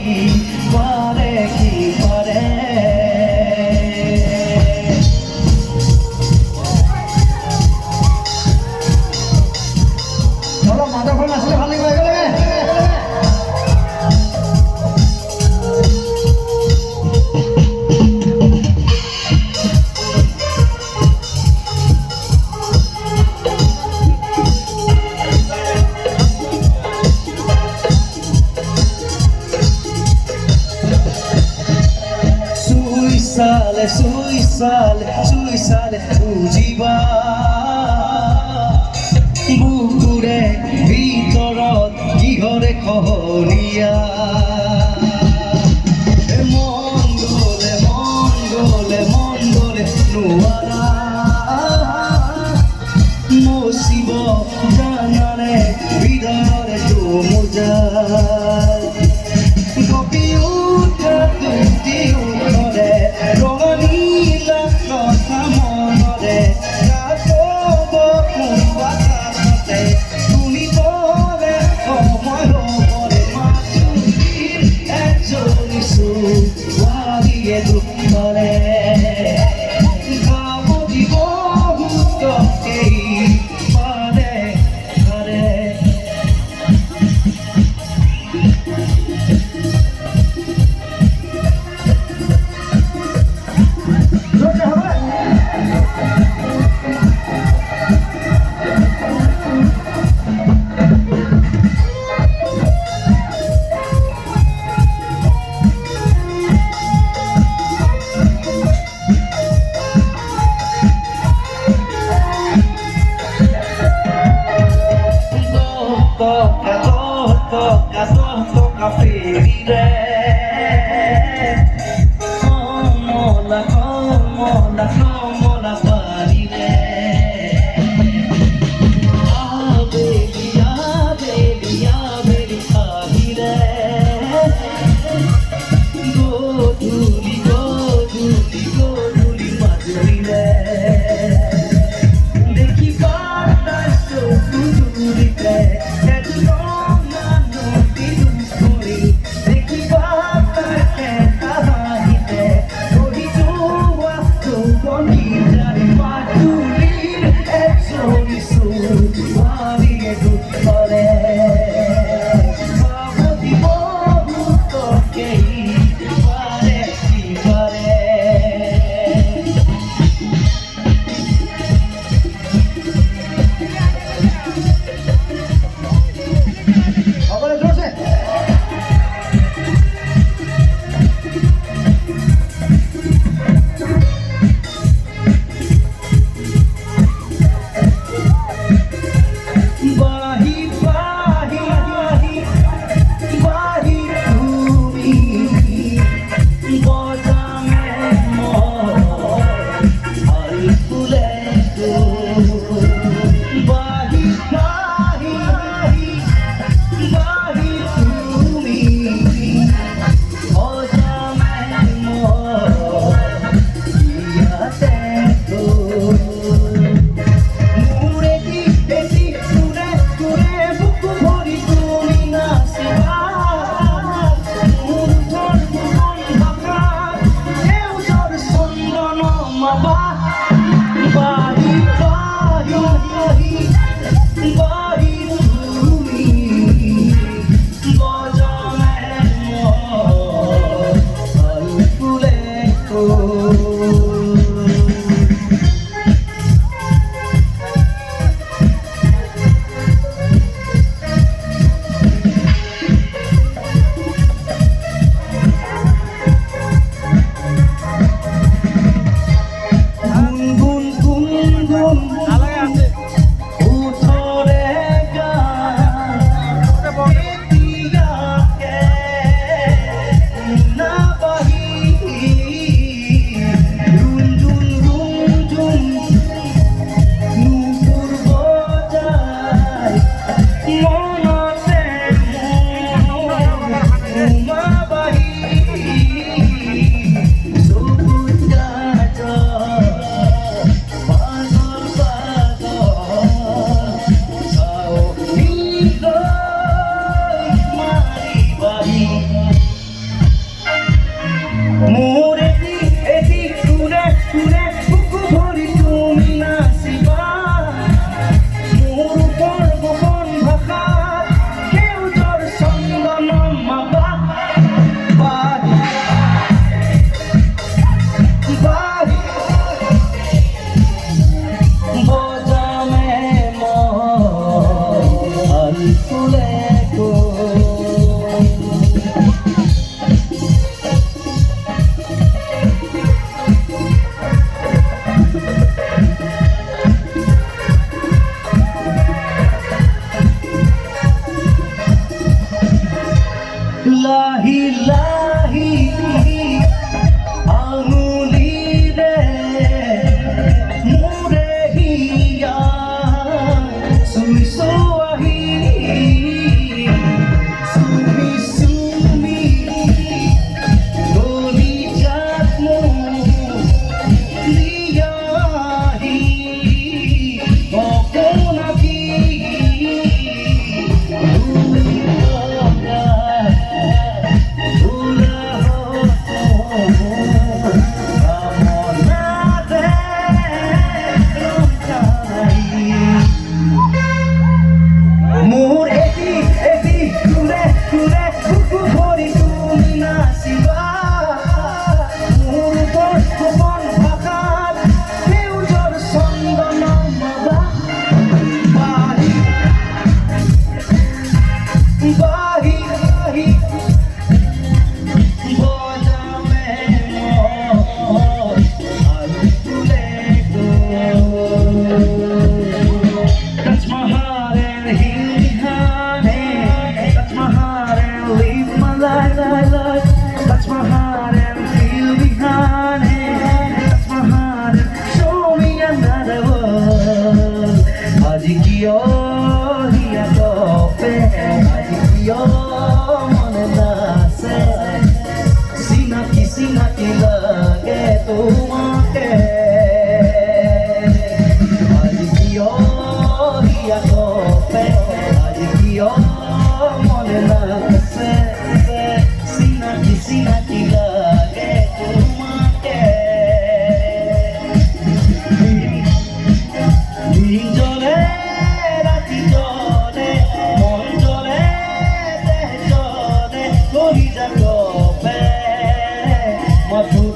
কি পারে চলো মাথাফোন আসলে ভালো হয়ে গেলে suisale bujiba bukure vitorot gihore khonia mongole nuara mosibo janare vidore tumuja gopi uta tuti ukore ronganila কথা মনরে রাতব কুম্বাতে তুমি বলে সময় পরে মাছুর একজন সুয়ারিয়ে দুঃখরে গাব দিব হুতকেই পারে ঘরে toca ferire como la parire abeli ahire goduli majurire দেখি পাতায় চোখুরিতে দেখি মোর এটি ঘুরে ঘুরে বুকু ভরি তুমি নাচিবা মোৰ ওপৰ গোপন ভাষা সেউজৰ চন্দন মাবা বাহি বাহি বজামে মন ফুলে গো লাহি লাহি আঙুলিৰে মোৰে হিয়া চুই চুৱাহি চুমি চুমি গলি যাত লিয়াহি অপোনাকি মোৰ এটি ঘুৰে ঘুৰে বুকু ভৰি তুমি নাচিবা মোৰ ওপৰ গোপন ভাষাত সেউজৰ চন্দন মাবা বাহি বাহি বাহি বজামে মন আৰু ফুলে গো Touch my heart and heal me, honey. Touch my heart and live my life. Touch my heart and heal me, honey. Touch my heart and show me another world. আজি কিয় হিয়া কপে, আজি কিয় মনে নাচে, চিনাকি চিনাকি লাগে তোমাকে। আজি কিয় হিয়া কপে, আজি কিয় মনে নাচে, চিনাকি চিনাকি লাগে তোমাকে। দিন জ্বলে ৰাতি জ্বলে মন জ্বলে দেহ জ্বলে কলিজা কপে মাথোঁ